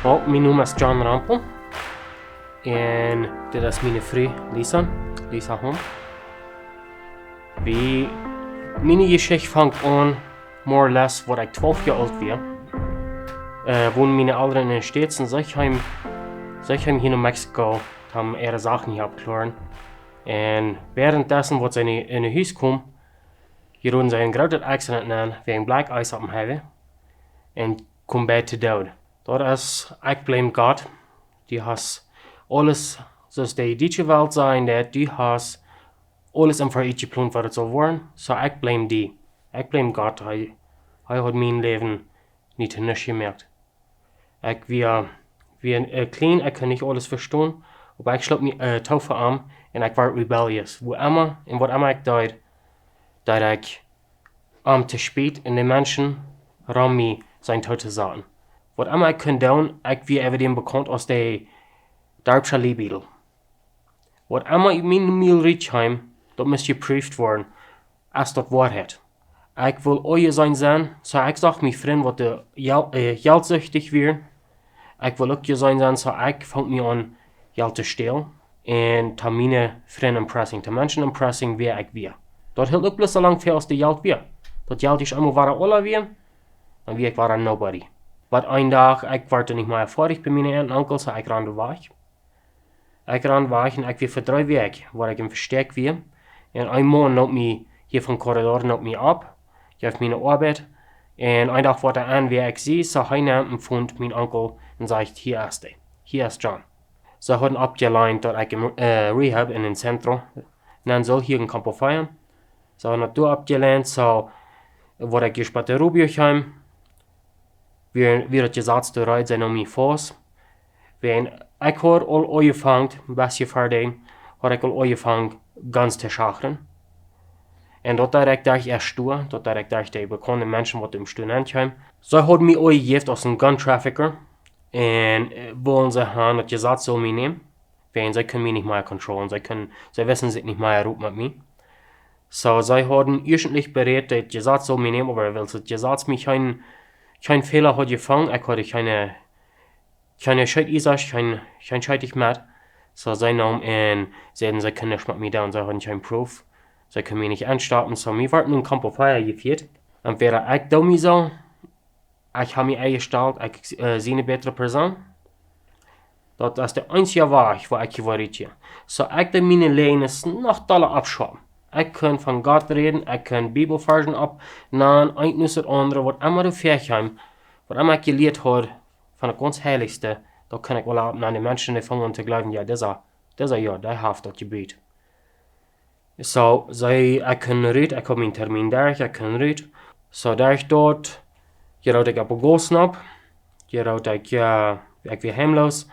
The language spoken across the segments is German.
Oh, mijn naam is John Rempel. En dit is mijn vrouw Lisa Hom. Mijn Geschichte fängt an, more or less, als ich 12 Jahre alt war. Wohnen meine Eltern in den States, und Seichheim hier in Mexiko, haben ihre Sachen hier abgeklärt. Und währenddessen, als sie in ein Haus kam, hier hatten sie ein großes Accident an, wegen Black Ice auf dem Highway. Und kom bij te dood. Dat is, ik blame God. Die has alles, zoals die deutsche Welt zijn, dat die has alles im Verein geplant, wat het zal worden. So ik blame die. Ik blame God. Hij had mijn leven niet niks gemerkt. Ik wie klein, ik kan niet alles verstaan. Maar ik sloot me taufe aan en ik werd rebellious. Wat immer ik deed, dat ik te spät en de mensen ram me zijn tod te zaten. Wat immer ik kon doen, ik wie evident bekend als de Darbsche Leibidel. Wat immer ik mijn meal reachheim, dat moest geprüft worden, als dat waarheid. Ik wil oje zijn, so ik zag mijn vriend wat de geldsüchtig weer. Ik wil ook je zijn, so ik vang me aan geld te stelen. En ta mijn vrienden impressing, ta mensen impressing wie ik weer. Dat hield ook bloß so lang veel als de geld weer. Dat geld is allemaal waar alle weer. En wie ik war een nobody. Wat een dag, ik werd niet meer ervaring bij mijn aunt en onkel, so ik rande weg. Ik rande weg en ik weer voor 3 weken, waar ik in versterk weer. En een man nam me hier van corridor nam me op, geeft me een arbeid. En een dag wordt er aan wie ik zie, so hij nam en vond mijn onkel en zegt, hier is hij, hier is John. Ze hadden opgeleid dat ik in rehab in een centrum, en dan zal hier een kamp feiern. Ze hadden dat opgeleid, so word ik gespatte Rubiochheim. Wie het gezegd te rijden zijn om mijn voos. Ik had al aangevangen, best verdiend, had ik al aangevangen ganz te schacheren. En dat dacht ik eerst toe, dat dacht ik de bekende mensen wat im Studentheim. Ze hadden mij aangegeven als een gun trafficker. En willen ze gaan dat gezegd zal mij nemen. Ze kunnen mij niet meer controleren, ze wissen zich niet meer roep met mij. So, ze hadden eerstelijk bereid dat gezegd zal mij nemen, maar wil ze gezegd mij kein Fehler hat gefangen, ich hatte keine Scheit kein Scheitig mehr. So sein Name und sie können nicht mit mir da und sie hatten keinen Proof. Sie können mich nicht anstarten, so mir war nun Camp of Fire geführt. Und wäre ich da mir so, ich habe mich eingestellt, ich sehe eine bessere Person. Das ist der einzige Weg, wo ich geworden bin. So ich da meine Lehne noch doller abschreiben. Ich kann von Gott reden, ich kann Bibelversen abnehmen, ein das andere, was immer du Fähigkeiten, was immer ich gelehrt habe, von der ganz Heiligste, da kann ich alle abnehmen, die Menschen, die fangen an zu glauben, ja, dieser ja, der hat das Gebet. So, ich kann reden, ich habe meinen Termin durch, ich kann reden. So, da ich dort, gerade ich begossen habe, gerade ich wieder heimlos,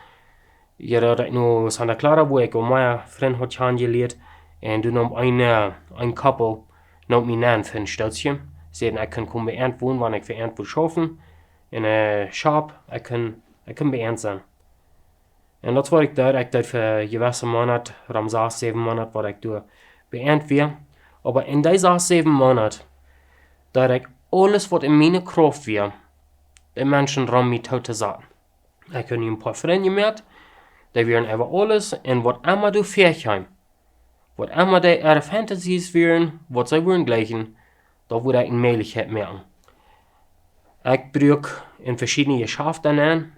gerade ich nur Santa Clara, wo ich und mein Freund hat kennengelernt. En toen nam een couple nam mij aan voor een steltje. Zeiden, ik kan komen beënt wonen, wanneer ik beënt wil schaffen. In een shop, ik kan beënt zijn. En dat was ik daar. Ik deed voor gewisse maanden, rond 6, 7 maanden, waar ik door beënt weer. Maar in deze 6, 7 maanden, dat ik alles wat in mijn kracht weer, de mensen rond mij toe te zetten. Ik heb nu een paar vrienden gemerkt, die waren over alles en wat immer du Fähigkeiten. Wat immer die ihre Fantasies wären, wat sie würden gleichen, da würde ich eine Möglichkeit merken. Ich brauche in verschiedene Geschäfte an,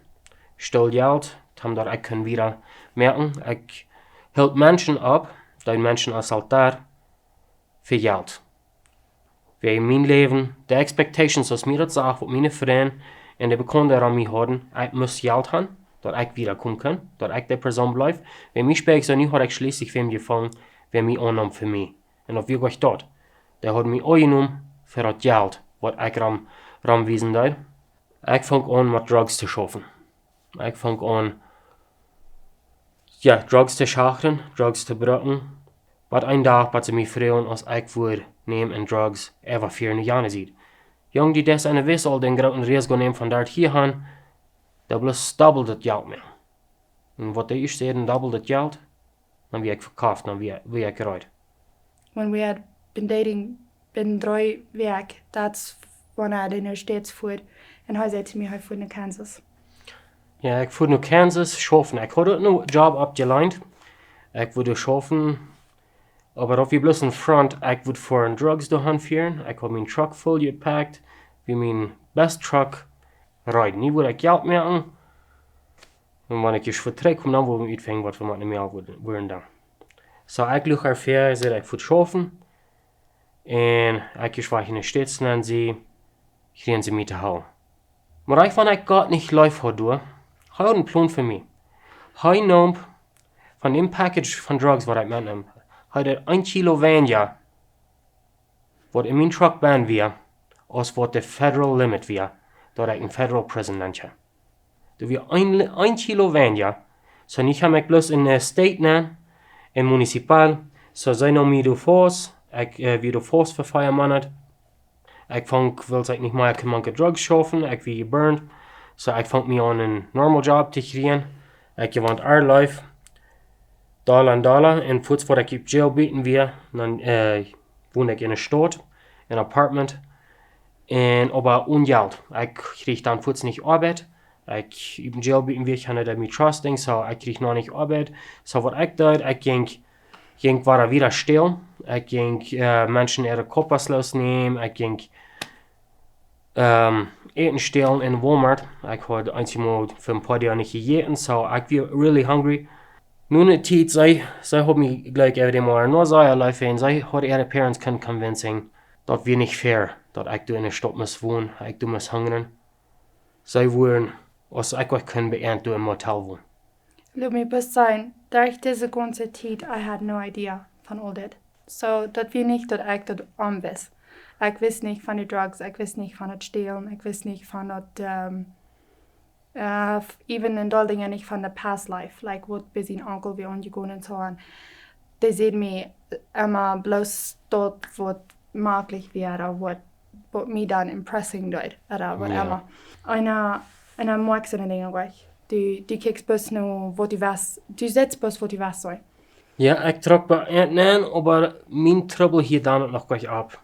stelle Geld, damit ich kann wieder merken. Ich help Menschen ab, die Menschen als Altar, für Geld. Wie in mein Leben, die Expectations, was mir das sagt, was meine Freunde und die Bekannten an mich haben, ich muss Geld haben, dass ich wiederkommen kann, dass ich die Person bleibe. Wenn mich später so nicht, habe ich schließlich für ihn gefangen, wer mich annimmt für mich. Und auf wie ich dort. Der hat mich angenommen für das Geld, was ich ramwiesen deed. Ich fange an mit Drugs zu schaffen. Ich fange an, ja, Drugs zu schachern, Drugs zu brücken. Was ein Tag, was sie mich fragen, als ich würde nehmen und Drugs über 4 Jahre sieht. Jung, die das eine Wiss all den großen Reis nehmen von dort hier hin, da bloß doppelt das Geld mehr. Und was die ich sehe, doppelt das Geld, dan wie ik verkauft, dan wie ik eruit. When we had been dating binnen 3 weken, that's when I in the States voert. En hij zei to me, hij voert in Kansas. Ja, ik voer nu Kansas schaffen. Ik had ook een job opgeleid. Ik wilde schaffen. Aber auf wie bloß in front, ik would voor drugs doorgaan vieren. Ik had mijn truck vol gepackt. Wie mijn best truck rijden. Nu wil ik geld maken. En wanneer ik eens vertrek, dan wil ik uitvinden wat we met meer worden dan. So, ik lucht er ver, zei ik voet schaffen. En ik is waar in de stad en sie kriegen sie mich te houden. Maar ik vond ik gaat niet live had door. Hij had een plan voor mij. Hij nam van dem package van drugs wat ik metnam. Hij had 1 kilo weniger wat in mijn truck ben weer, als wat de federal limit weer, dat ik een federal prison nantje. Dat weer 1 kilo weniger. So niet ga ik bloß in de state nemen, in municipal. So zij nam mij door voors. Ik weer door voors voor 4 maanden. Ik wil ik niet meer manke drugs schaffen. Ik weer geburnt. So ik vang me aan een normal job te krijgen. Ik gewant our life. $. En voets wat ik op jail bieten weer. Dan woon ik in een stad. In een appartement. En aber ongeld. Ik kreeg dan voets niet arbeid. Ik op jail bieten weer. Ik had dat met trusting. So ik kreeg nog niet arbeid. So wat ik deed. Ik ging war wieder stil. Ik ging mensen ihre koppers losnehmen. Ik ging eten stelen in Walmart. Ik had eenmaal voor een paar dagen niet gegeten. So ik was really hungry. Nu in de tijd, zij had me gleich even maar nur zij alleen. Zij had ihre parents kunnen convincing dat we niet fair, dat ik door in de stad moest wonen. Ik door moest hungeren. Zij waren, als ik ook kon beëindigd door een motel wonen. Laat me best zijn, durch diese ganze tijd, I had no idea van al dit. So, dat wie niet dat ik dat onwist. Ik wist niet van de drugs, ik wist niet van het stelen, ik wist niet van het, even in dat dingen niet van de past life, like wat bij zijn onkel weer ongegaan en zo aan. Die zeiden me immer bloß dat wat mogelijk wäre, wat mij dan impressing doet, oder wat immer. En mag ze de dingen weg. Du kijkt best nu wat die was, du zet best wat die was zo. Ja, ik trok bij eten, aber mijn trouble hier dan nog gleich ab.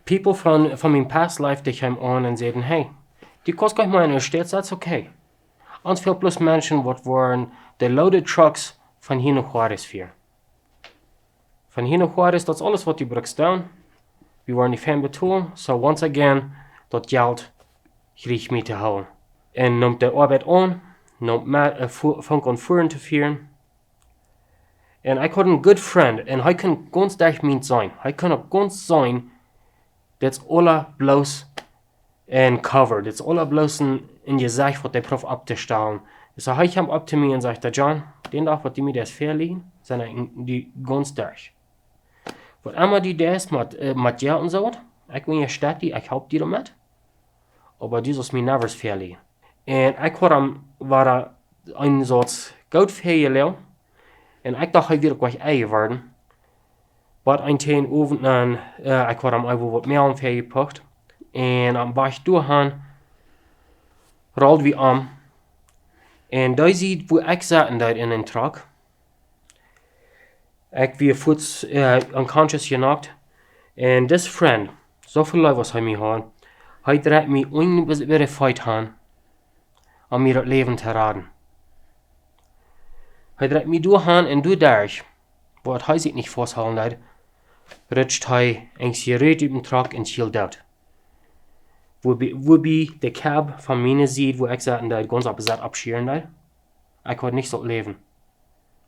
People van mijn past life die kwamen aan en zeiden, hey, die kost gleich mal in de stad, dat is okay. Ons veel plus mensen wat waren de loaded trucks van hier naar Juarez vier. Van hier naar Juarez, dat is alles wat die brukst doen. We waren niet fan betoelen, so once again, dat geld kreeg me te houden. En nam de arbeid aan, vang aan voeren te vieren. En ik had een good friend, en hij kon ganz dicht mijn zijn. Hij kon ook ganz zijn, dat is alle bloos en cover. Dat is alle bloos in je zegt wat de prof op te stellen. Dus hij kwam op te mij en zegt, John, den dag wat die mij dat verliehen, zijn die ganz dicht. Wat immer die des met geld en zo, ik ben je stad die, ik help die damit. Aber dieses mir nevers verliehen. En ik war een soort goudveejeleel. En ik dacht, hij wil ook wat eigen worden. Maar een teen oven aan, ik had hem even wat meer aan gepakt. En aan bach doorgaan, rolde we om. En daar ziet wo ik zaten daar in een truck. Ik weer voets unconscious genakt. En this friend, zoveel lui was hij me had, hij draait me onbezwere fight aan. Om mir het leven te raden. Hij draait me doorgaan en door daar. Wat hij zich niet vasthouden had, rutscht hij een sigaret op de truck en schielt uit. Wo bij de cab van mijn ziet, wo ik zat en daar ganz opzet abscheren daar. Ik had niks op leven.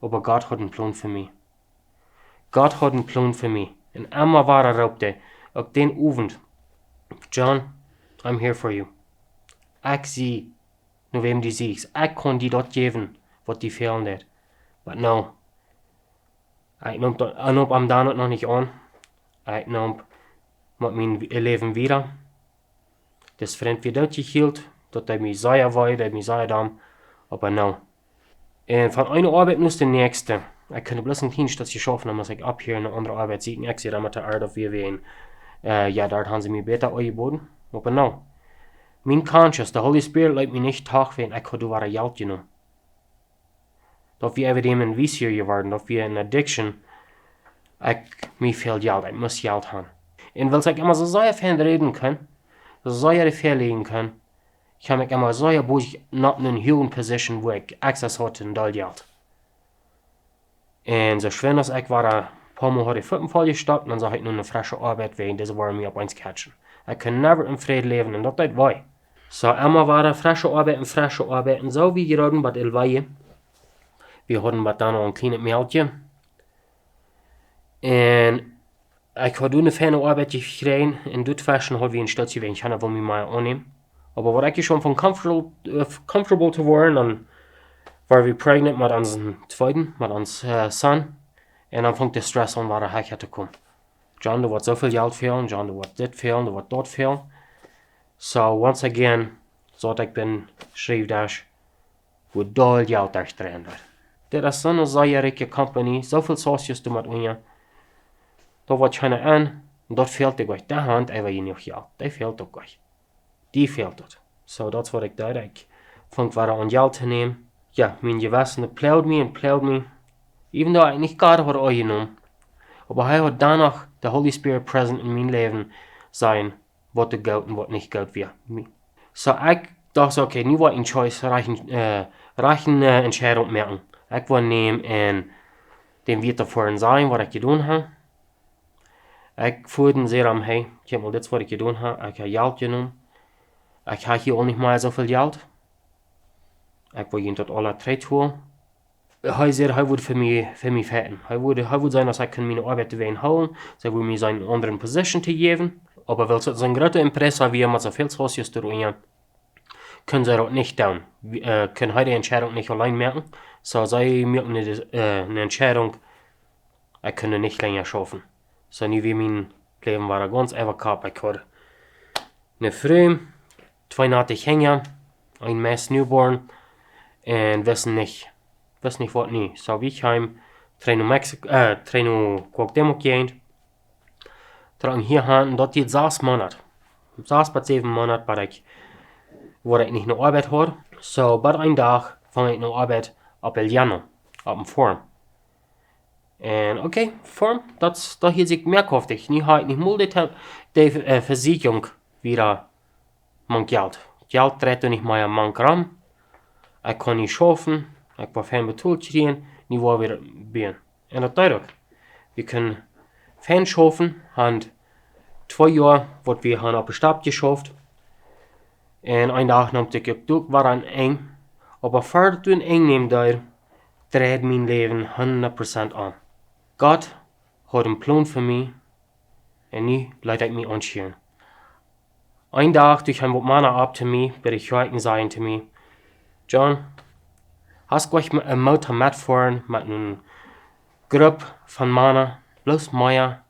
Aber God had een plan voor mij. God had een plan voor mij. En Emma war roepte, ook den avond. John, I'm here for you. Ik zie, nu wem die ziet. Ik kon die dat geven, wat die fehlen deed. Maar no. Ik nam am dan nog niet aan. Ik nam met mijn leven weer. Dus vriend weer dat gehield, dat hij mij zei wou, dat mij zei dan. Maar no. En van een arbeid moest de nächste. Ik kan bloß een dienst dat je schaffen, als ik op hier in een andere arbeid zie. Ik zie dan met de aarde of weer ween. Ja, daar gaan ze mij beter aangeboden. Maar no. Mijn conscience, de Holy Spirit leidt mij niet taag ween, ik had door waar geld genomen. Dat we even een visier geworden, dat we een addiction. Ik mij veel geld, ik moest geld hebben. En wil ik immer zo zeer van reden kan, zo zeer verlegen kan, Ich habe mich immer so boos nach einer hohen Position, wo ich Access hatte in Geld. Und so schön als ich war, ein paar Mal hatte ich Fuppen voll gestoppt und dann sah ich nur eine frische Arbeit wegen, diese waren mir auf eins catchen. Ich kann never im Frieden leben und das tut weh. So immer war frische Arbeit und so wie gerade bei Elweihe. Wir hatten dann noch ein kleines Mädchen. Und ich habe eine feine Arbeit gekriegt. In dat Fashion habe ich ein Stütze, wenn ich kann, wo mich mal annehmen. Aber war ich schon von comfortable zu werden, dann war wir pregnant mit unserem zweiten, mit unserem Sohn. Und dann fängt der Stress an, war ich hätte kommen. John, du wird so viel Geld fehlen, John, du wird das fehlen, du wird dort fehlen. So, once again, so ich bin, schrieb das, wo doll Geld das drin wird. Das ist so eine sehr reiche Company, so viel Socios du mit uns. Da wird keiner an, und dort fehlt dir gleich. Der Hand, aber nicht Geld. Der fehlt doch gleich. Die fehlt dort. So, das war ich da. Ich fängt weiter an Geld zu nehmen. Ja, mein Gewissen plaut mich. Even though ich nicht gerade hat angenommen. Aber er hat danach der Holy Spirit present in meinem Leben sein, was der Geld und was nicht Geld wird. So, ich dachte, okay, nu war ein Choice, reichen Entscheidung machen. Ich will nehmen und dem wird davor sein, was ich getan habe. Ich voelde sehr am, hey, kijk mal, dit is wat ik gedaan heb. Ik heb geld genomen. Ik heb hier ook niet meer zoveel geld. Ik wil je dat alle drie doen. Hij zei, hij wil voor mij vechten. Hij wil zijn als ik mijn arbeid te ween houden. Zij wil mij zijn andere position te geven. Aber weil es ein großer Impressor wie mit so viel Socios zu tun, können sie das nicht tun. Können heute die Entscheidung nicht allein merken. So, sie merken eine Entscheidung, ich kann nicht länger schaffen. So, nie wie mein Leben war ganz einfach gehabt. Ich hatte eine Frau, 2 Nächte hängen, ein Mess Newborn und wissen nicht was nie. So, wie ich heim, trainen Quackdemo gehen, tragen hier hin und dort geht 6 Monate. 6 bis 7 Monate, wo ich nicht noch Arbeit hatte. So, bei einem Tag fange ich noch Arbeit ab Januar, ab dem Form. Und okay, Form, das hielt sich merkwürdig. Ich habe nicht mal die Versicherung wieder mein Geld. Geld dreht nicht mehr an meinen Kram. Ich kann nicht schaffen, ich war fein betalt kriegen, nicht war wieder bien. Und das dadurch. Wir können fein schaffen, haben 2 Jahre, wo wir haben auf den Stab geschafft. Und ein Tag nahm ich durch, war dann eng. Aber vor du eng nehmen da, dreht mein Leben 100% an. Gott hat einen Plan für mich und nie leite ich mich anschieren. Ein Tag durch ein Mann ab zu mir, werde ich heute sagen zu mir, John, hast du gleich ein Motor mitfahren mit einer Gruppe von Männern, bloß Meier,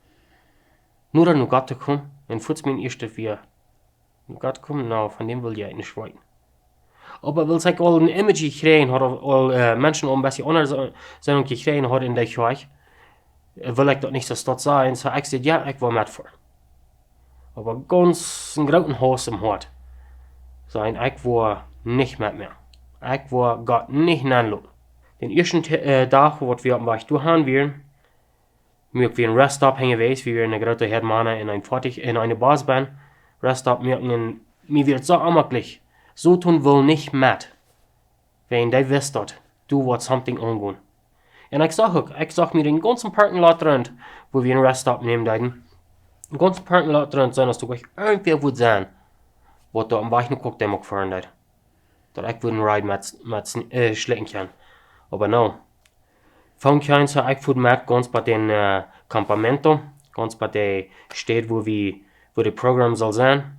nur dann Gott zu kommen, und futz mein erster wir. Gott kommen, no, von dem will ich nicht sprechen. Aber weil ich all ein Image gekriegt hat, all Menschen ein bisschen anders sind gekriegt hat in der Kirche, will ich das nicht so dort sein, so ich sagte, ja, ich will mitfahren. Aber ganz ein großen Haus im Hort. Sein, ich will nicht mit mehr. Ich will Gott nicht nachschauen. Den ersten Tag, wo wir am Weg durchhauen werden, wir ein Reststop hängen gewesen, wie wir eine große Herdmann in eine Basbahn. Reststop, mir wird so amaglich. So tun will nicht mit. Wenn die wisst dort, du wirst something angehen. Und ich sag mir den ganzen Parkenlot rund, wo wir einen Reststop nehmen werden. Den ganzen Parkenlot rund sein, dass du gleich irgendwie wird sein, wo du am Weg noch guckt, der mag fahren wird. Dass ich einen Ride mit schlecken kann. Aber no. Fang kein so, ich fuhr mit ganz bei den Campamento, ganz bei der Stadt, wo das Programm soll sein.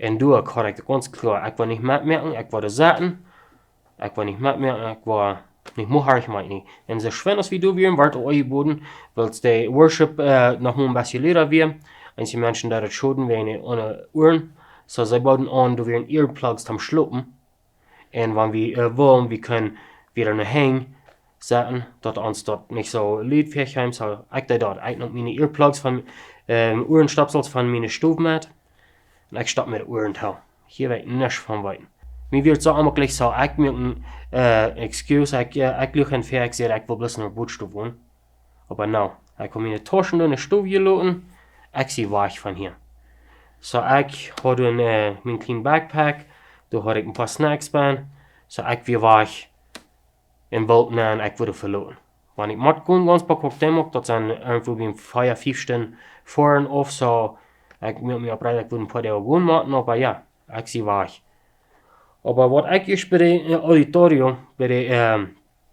Und du, korrekt, ganz klar, ich will nicht mitmachen, ich will das sagen, ich will nicht mitmachen, ich will nicht machen, ich meine nicht. Und so schön als wie du wirst, wird euch geboten, weil der Worship noch mal ein bisschen leerer wird. Und die Menschen, die das schulden, werden ohne Uhren. So, sie bauen an, du wirst Earplugs zum Schluppen. Und wenn wir wollen, wir können wieder eine Hängen setzen, dass uns dort nicht so liedfähig haben. So, ich dort, ich noch meine Earplugs von Uhrenstöpsels von meiner Stufe mit. Und ich stopp mit der Uhren hin. Hier wird nichts von weiten. Mir wird so einmal gleich so, ich mir Excuse, ich lüge ein Fair, ich sehe, ich will bloß in der Bootstube wohnen. Aber no, ich komme meine Taschen in der Stube geladen, ich sehe weg von hier. So, ich hatte meinen kleinen Backpack, Da had ik een paar snacks bij. So ik weer weg in Bolton en ik wurde verloren. Wanneer ik moet gaan, ganz paar Cocktail, dat zijn irgendwo bij 4-5 Stunden voren of zo. Ik moet me oprijden, ik wil een paar dagen gaan maken, maar ja, ik zie weg. Aber wat ik juist bij het auditorium, bij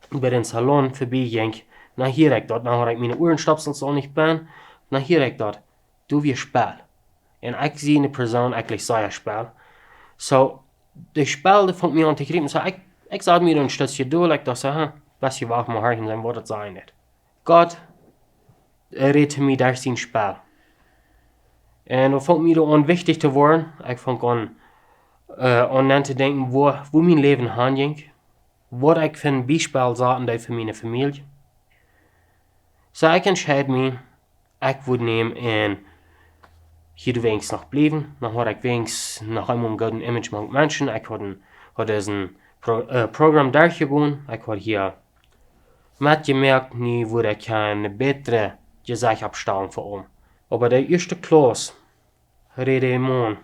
den salon voorbij ging, dan hier ik dat. Dan had ik mijn oorstapsels al niet bij. Dan hier ik dat. Doe weer spel. En ik zie een persoon eigenlijk zei spel. So, de spel vond me aan te grijpen. So, ik zat mir een stukje door. Ik dacht, best je wacht maar hard en wat het zijn net. God reed me daar zijn spel. En dat vond me dan onwichtig te worden. Ik vond aan te denken, wo mijn leven heen ging. Wat ik voor een bijspel zaten voor mijn familie. So, ik entscheid me, ik wil nemen en hier wenigstens nog blijven. Dan had ik wenigstens nog eenmaal een goede image met mensen. Ik had een programma daar gegaan. Ik had hier met gemerkt, nu word ik een betere gezicht opstellen voor hem. Maar de eerste klas reden ik man,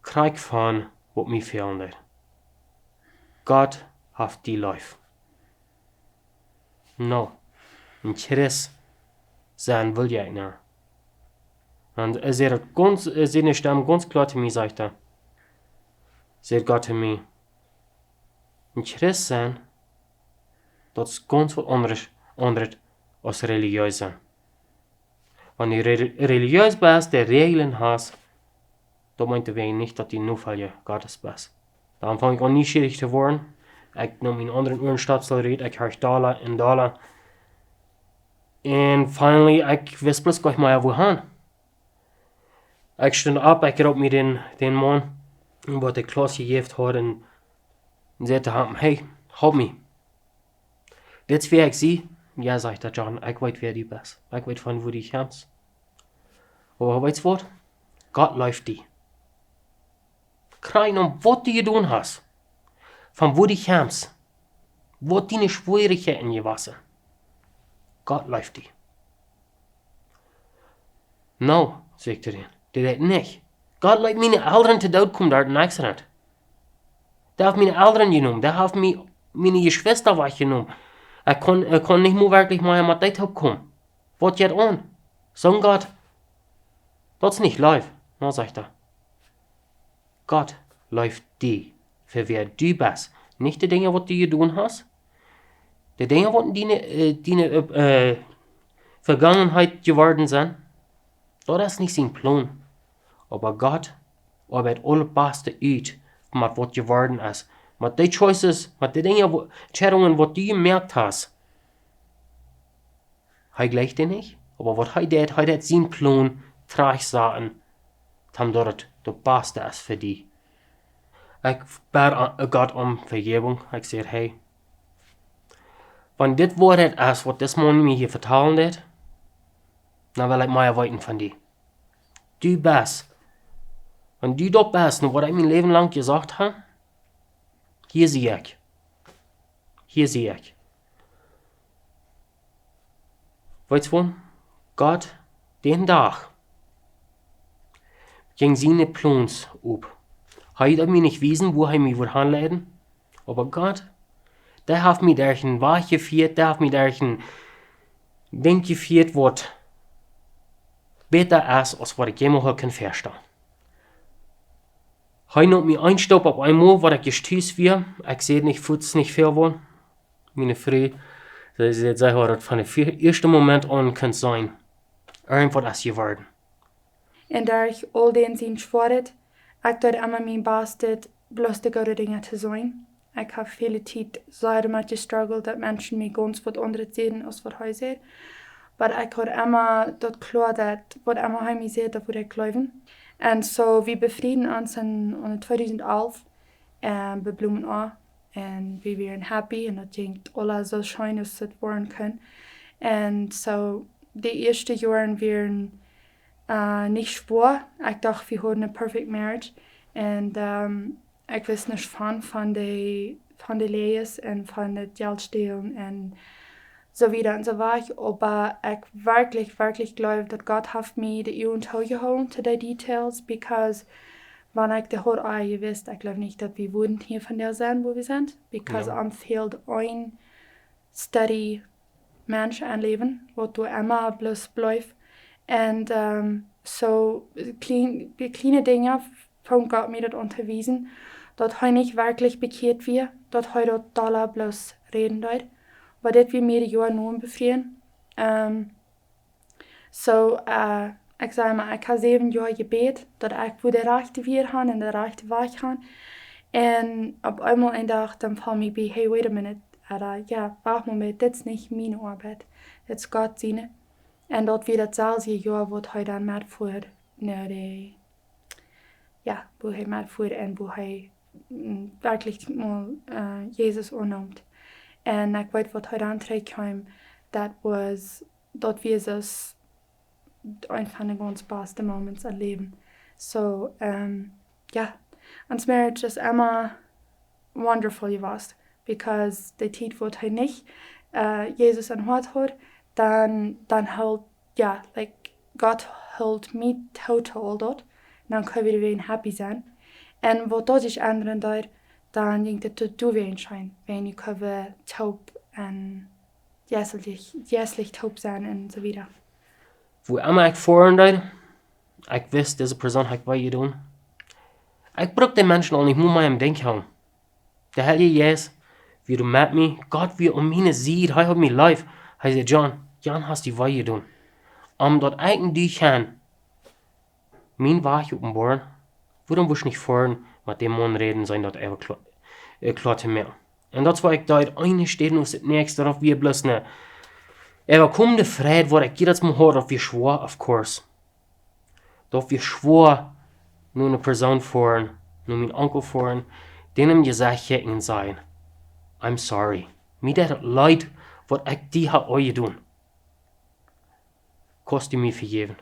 krijg van wat mij verandert. God heeft die life. Nou, en Chris zijn wil jij naar. En zijn stem ganz klar te mij zegt hij. Zegt God te mij. Een Christ zijn, dat is ganz wat anders als religieus zijn. Wanneer je religieus bent, de regelen hast, dan meint wij niet dat die nu van je Gottes bent. Dan vang ik aan nieuwsgierig te worden. Ik noem mijn andere oorstapsel reed, ik herst dalen en dalen. En finally, ik wist plus gleich maar wo gaan. Ik stond op, ik roep me den man, wat de klas gegeven had en zei te hem, hey, help me. Dit is wie ik zie. Ja, zegt der John, ik weet wie die best. Ik weet van wo die komt. Maar weet je wat? God läuft die. Krijg om wat die doen hast. Van wo die komt. Wat die schwierigheden je wassen. God läuft die. Nou, zegt er een. Die deed niet. God laat mijn ouderen te dood komen door een accident. Dat heeft mijn ouderen genomen. Dat heeft mijn geschwister wat genomen. Ik kon niet meer werkelijk maar met dit opkomen. Wat je aan? Zo'n God. Dat is niet live. Nou, zegt hij. God läuft die. Voor wie du bist. Niet de dingen wat je doen hast. De dingen wat die Vergangenheit geworden zijn. Dat is niet zijn plan. Maar God arbeitet allerbeste uit met wat geworden is. Met die choices, met die dingen, entscheidungen wat du gemerkt hast. Hij gleicht dir nicht, aber wat hij deed zijn plan terugzetten, dat het de beste is voor die. Ik bid God om vergeving. Ik zeg, hey, van dit woord het is wat deze man me hier vertellen deed, dan wil ik meer weten van die. Du bist. En du dat bist, wat ik mijn leven lang gezegd heb, hier zie ik. Hier zie ik. Weet je wat? God, den dag, ging zijn plans op. Hij had mij niet weten, wo hij mij wil aanleiden. Maar God, der heeft mij daar een weg gevierd, der heeft mij daar een ding gevierd, wat beter is, als wat ik jemals kan verstaan. Hij noemt mij een stap op eenmaal, wat ik gestuurd weer. Ik zie het niet, voelt niet veel van. Mijn vriend, ze zeggen dat van het eerste moment aan kan zijn. Irgendwas is geworden. En daar ik al den zien schwaardet, ik doe immer mijn best dit bloß de goede dingen te zijn. Ik heb veel tijd zeer met gestruggeld dat mensen mij ganz wat anders zien als wat hij zegt. Maar ik had immer dat klaar dat wat immer hij mij zegt, dat moet ik geloven. En zo, we bevrieden ons in 2011 en we bloemen aan. En we waren happy en dat ging alles zo schön als het worden kan. En zo, de eerste jaren waren niet schwer. Ik dacht, we hadden een perfect marriage. En ik wist niet van de lees en van het geld stelen en so wieder und so weiter. Aber ich wirklich glaube, dass Gott hat mir die Ehren geholt to the details, because wann ich de hoor gewusst, ich glaube nicht, dass wir würden hier von der sein, wo wir sind, because Ja. fehlt ein steady Mensch ein Leben, wo du immer bloß bleibst. Und so kleine Dinge von Gott mir das unterwiesen, dass he nicht wirklich bekehrt wird, dass he dort Dollar bloß reden dort, weil das wir mir die Jahre nun befrieren. Ich sage mal, ich habe 7 Jahre gebet, dass ich wo der rechte Weg habe und der rechte Weg habe. Und auf einmal ein Tag, dann fällt mir bei, hey, wait a minute, ja, warte mal, das ist nicht meine Arbeit, das ist Gott seine. Und dort wird das selbe Jahr, wo er dann mitfuhr, wo er mitfuhr und wo er wirklich mal Jesus annimmt. Und ich weiß, was er dann kam, dort wir es ein von den ganz besten Moments erleben. So, uns Marriage ist immer wonderful gewesen, because die Zeit, wo er nicht Jesus an Hort hat, dann halt, Gott hält mich total dort, dann können wir wieder happy sein. Und wo das sich ändern dort, dann ging das du wieder schein, wenn ich können taub und jässlich taub sein und so weiter. Wo immer ich vorhin deed, ich wist, diese Person hat was gedaan. Ich brauch den Menschen auch nicht nur mal im Denken haben. Der Heilige Jesus, wie du mit mir, Gott wie meine sieht, er hat mich live. Er sagt, Jan hast die was gedaan. Dort eigentlich kann, mein Weg offenbaren, warum willst du nicht vorhin mit dem Mann reden, sein dort einfach klar zu mir. Und das war ich dort, eine steht und das nächste, darauf wir bloß ne. Er kommende Fried, wo ich jedes Mal höre, dass wir schwor, of course. Dass wir schwor, nur eine Person fahren, nur mein Onkel fahren, denen Jeschichten sein. I'm sorry. Mir das leid, was ich die habe euch getan. Kost du mir vergeben.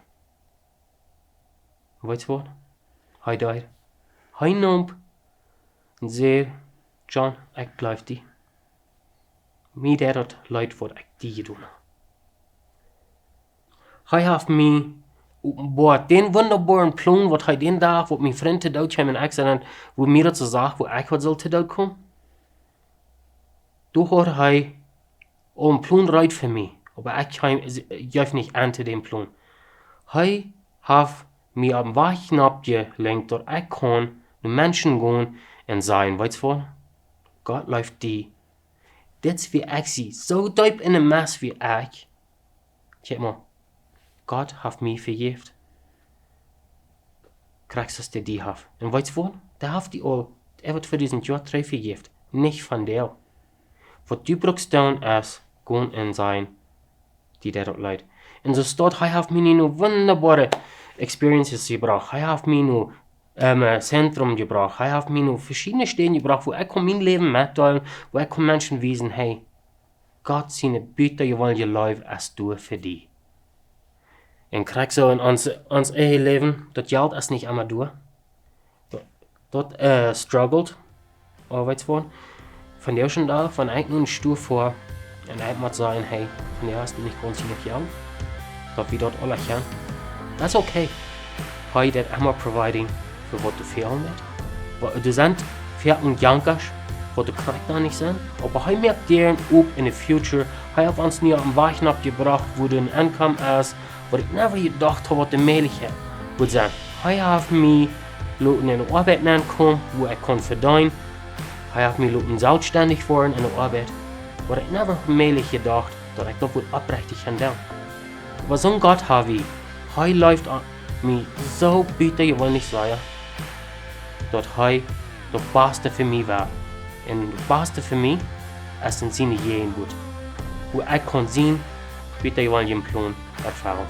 Weißt du was? Hij died. Hij nam en zei, John, ik blijf die. Mir dat leid wat ik die gedaan. Hij heeft mij openbaar den wunderbaren plan wat hij den dag, wat mijn vriend te dood kwam in accident, wo mir dat zo zag, wo ik wat zal te dood komen. Toen had hij een plan right voor mij. Aber ik geef niet aan te den plan. Hij heeft mir am Weichen abgelenkt, dort ich kann den Menschen gehen und sein, weißt du was? Gott läuft die. Das wie ich sie, so deep in dem Mess wie ich. Kijk mal, Gott hat mich vergeben. Kriegst du es, der die hat. Und weißt du was? Der hat die all, wird für diesen Jahr 3 vergeben. Nicht von der. Was du brauchst tun ist, gehen und sein, die der dort leid. Und so steht, er hat mir nicht nur wunderbare Experiences gebracht. Hij heeft mij nu Zentrum gebracht. Hij heeft mij nu verschiedene steden gebracht, wo ich mein Leben mitteilen, wo ich Menschen wiesen, hey, Gott seine Büter gewollt je Leben als du für die. Und krieg so in ons Leben, das Geld ist nicht immer durch. Das struggelt. Aber weißt du was? Von der schon da, von ich nun Stuhl vor, und ich muss sagen, hey, von der hast du nicht ganz viel Geld. Dass wir dort alle können. Das ist okay. Hij dat immer providing für was du fehlen wird. Du sind für ein Jankers, was du kriegst noch nicht sind. Aber hij merkt dir auch in the future. Hij hat uns nie am Weichen abgebracht, wo du ein Einkommen hast, wo ich never gedacht habe, was du möglich wird sein. Hij hat mich in eine Arbeit angekommen, wo ich kann verdienen. Hij hat mich selbstständig worden in der Arbeit, wo ich never möglich gedacht, dass ich das wohl abrechtig kann. Aber so ein Gott habe ich. Hij läuft mir so bitter, ich will nicht sagen, dass hij das Beste für mich war. Und das Beste für mich ist in seine Jehen gut. Wo ich kann sehen, bitte ich will den Plan erfahren.